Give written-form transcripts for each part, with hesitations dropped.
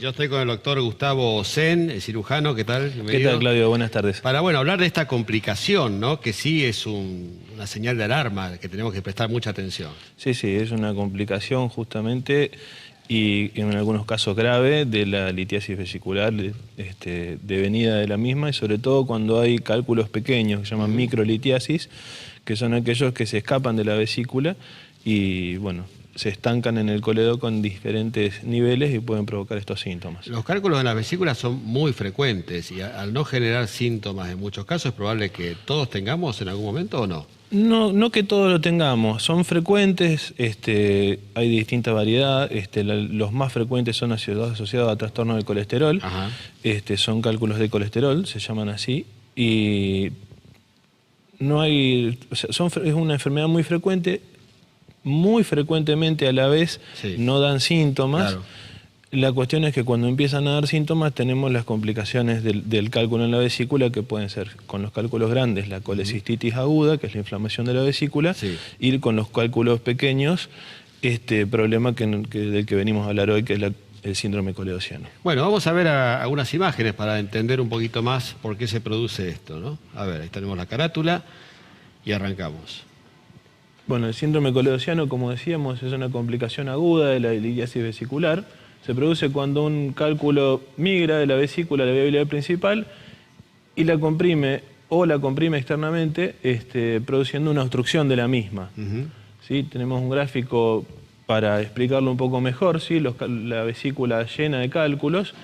Y yo estoy con el doctor Gustavo Sen, el cirujano. ¿Qué tal? ¿Qué tal, Claudio? Buenas tardes. Para, hablar de esta complicación, ¿no? Que sí es una señal de alarma, que tenemos que prestar mucha atención. Sí, es una complicación justamente y en algunos casos grave de la litiasis vesicular, devenida de la misma, y sobre todo cuando hay cálculos pequeños que se llaman microlitiasis, que son aquellos que se escapan de la vesícula y, bueno, se estancan en el coledoco en diferentes niveles y pueden provocar estos síntomas. Los cálculos en las vesículas son muy frecuentes y al no generar síntomas en muchos casos, ¿es probable que todos tengamos en algún momento o no? No que todos lo tengamos, son frecuentes, hay distinta variedad, los más frecuentes son asociados a trastornos del colesterol. Ajá. Son cálculos de colesterol, se llaman así, y no hay, o sea, es una enfermedad muy frecuente, muy frecuentemente a la vez sí. No dan síntomas. Claro. La cuestión es que cuando empiezan a dar síntomas tenemos las complicaciones del cálculo en la vesícula, que pueden ser con los cálculos grandes la colecistitis aguda, que es la inflamación de la vesícula, sí. Y con los cálculos pequeños, problema del que venimos a hablar hoy, que es el síndrome coledociano. Bueno, vamos a ver algunas imágenes para entender un poquito más por qué se produce esto, ¿no? A ver, ahí tenemos la carátula y arrancamos. Bueno, el síndrome coledociano, como decíamos, es una complicación aguda de la litiasis vesicular. Se produce cuando un cálculo migra de la vesícula a la vía biliar principal y la comprime externamente, produciendo una obstrucción de la misma. ¿Sí? Tenemos un gráfico para explicarlo un poco mejor, ¿sí? La vesícula llena de cálculos.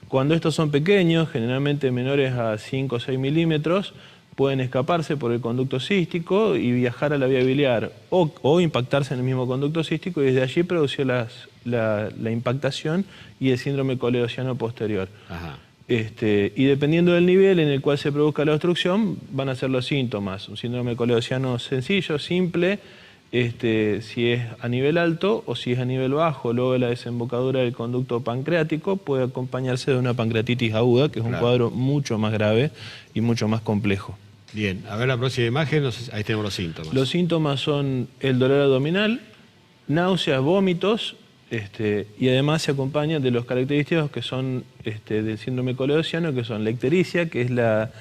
Cuando estos son pequeños, generalmente menores a 5 o 6 milímetros, pueden escaparse por el conducto cístico y viajar a la vía biliar o impactarse en el mismo conducto cístico y desde allí producir la impactación y el síndrome coledociano posterior. Ajá. Y dependiendo del nivel en el cual se produzca la obstrucción, van a ser los síntomas. Un síndrome coledociano sencillo, simple, si es a nivel alto o si es a nivel bajo, luego de la desembocadura del conducto pancreático, puede acompañarse de una pancreatitis aguda, que es un cuadro mucho más grave y mucho más complejo. Bien, a ver la próxima imagen, ahí tenemos los síntomas. Los síntomas son el dolor abdominal, náuseas, vómitos, y además se acompañan de los característicos que son del síndrome coledociano, que son la ictericia, que es la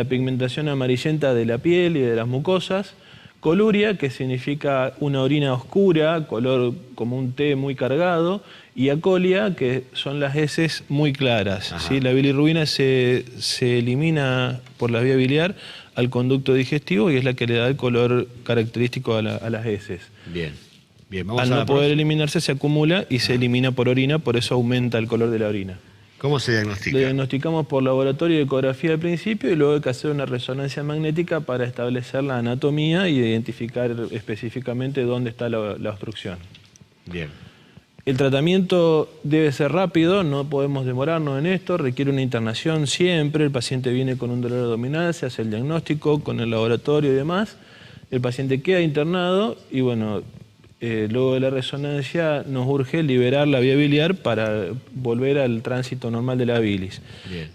pigmentación amarillenta de la piel y de las mucosas, coluria, que significa una orina oscura, color como un té muy cargado, y acolia, que son las heces muy claras. ¿Sí? La bilirrubina se elimina por la vía biliar al conducto digestivo y es la que le da el color característico a las heces. Bien. Bien, vamos al no poder eliminarse se acumula y se elimina por orina, por eso aumenta el color de la orina. ¿Cómo se diagnostica? Lo diagnosticamos por laboratorio de ecografía al principio y luego hay que hacer una resonancia magnética para establecer la anatomía y identificar específicamente dónde está la obstrucción. Bien. El tratamiento debe ser rápido, no podemos demorarnos en esto, requiere una internación siempre, el paciente viene con un dolor abdominal, se hace el diagnóstico con el laboratorio y demás, el paciente queda internado y bueno, luego de la resonancia nos urge liberar la vía biliar para volver al tránsito normal de la bilis. Bien.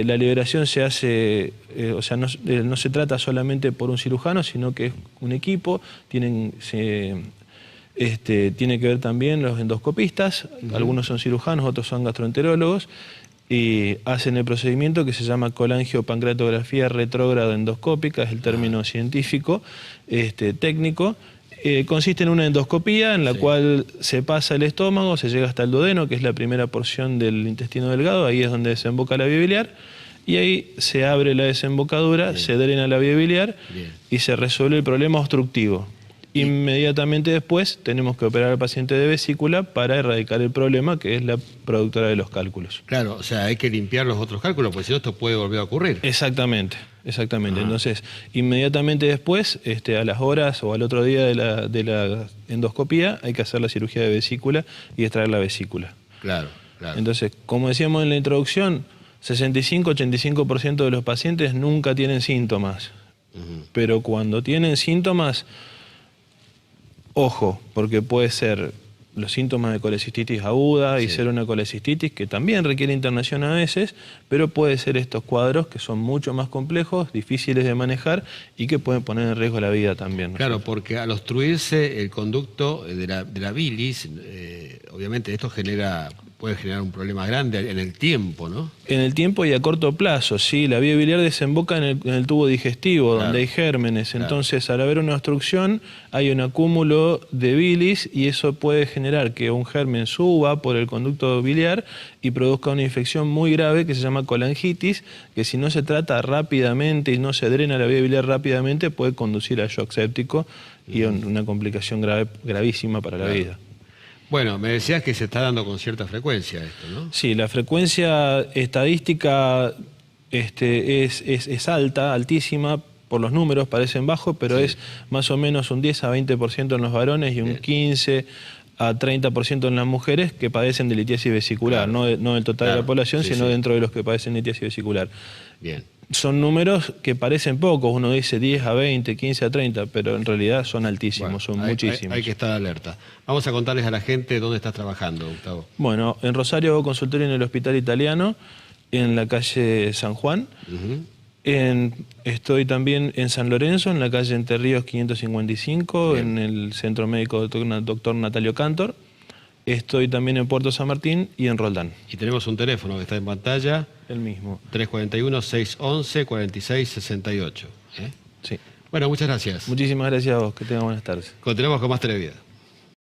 La liberación se hace, o sea, no se trata solamente por un cirujano, sino que es un equipo, tiene que ver también los endoscopistas, algunos son cirujanos, otros son gastroenterólogos, y hacen el procedimiento que se llama colangiopancreatografía retrógrada endoscópica, es el término científico, técnico. Consiste en una endoscopía en la cual se pasa el estómago, se llega hasta el duodeno, que es la primera porción del intestino delgado, ahí es donde desemboca la vía biliar, y ahí se abre la desembocadura, se drena la vía biliar y se resuelve el problema obstructivo. Inmediatamente después tenemos que operar al paciente de vesícula para erradicar el problema, que es la productora de los cálculos. Claro, o sea, hay que limpiar los otros cálculos, porque si no esto puede volver a ocurrir. Exactamente. Entonces, inmediatamente después, a las horas o al otro día de la endoscopía, hay que hacer la cirugía de vesícula y extraer la vesícula. Claro. Entonces, como decíamos en la introducción, 65-85% de los pacientes nunca tienen síntomas. Pero cuando tienen síntomas, ojo, porque puede ser los síntomas de colecistitis aguda y ser una colecistitis que también requiere internación a veces, pero puede ser estos cuadros que son mucho más complejos, difíciles de manejar y que pueden poner en riesgo la vida también, ¿no? Claro, porque al obstruirse el conducto de la bilis, obviamente esto genera puede generar un problema grande en el tiempo, ¿no? En el tiempo y a corto plazo, sí. La vía biliar desemboca en el tubo digestivo, Claro, donde hay gérmenes. claro. Entonces, al haber una obstrucción, hay un acúmulo de bilis y eso puede generar que un germen suba por el conducto biliar y produzca una infección muy grave que se llama colangitis, que si no se trata rápidamente y no se drena la vía biliar rápidamente, puede conducir a shock séptico y a una complicación gravísima para la vida. Bueno, me decías que se está dando con cierta frecuencia esto, ¿no? Sí, la frecuencia estadística es alta, altísima, por los números parecen bajos, pero Sí. es más o menos un 10 a 20% en los varones y un 15 a 30% en las mujeres que padecen de litiasis vesicular, Claro. no del total de Claro, la población, sí, sino sí. dentro de los que padecen litiasis vesicular. Bien. Son números que parecen pocos, uno dice 10 a 20, 15 a 30, pero en realidad son altísimos, Bueno, son hay muchísimos. que estar alerta. Vamos a contarles a la gente dónde estás trabajando, Gustavo. Bueno, en Rosario hago consultorio en el Hospital Italiano, en la calle San Juan. Ujú. Estoy también en San Lorenzo, en la calle Entre Ríos 555, Bien. en el Centro Médico Doctor Natalio Cantor. Estoy también en Puerto San Martín y en Roldán, Y tenemos un teléfono que está en pantalla, el mismo. 341-611-4668. Sí. Bueno, muchas gracias. Muchísimas gracias a vos, que tengan buenas tardes. Continuamos con más Televida.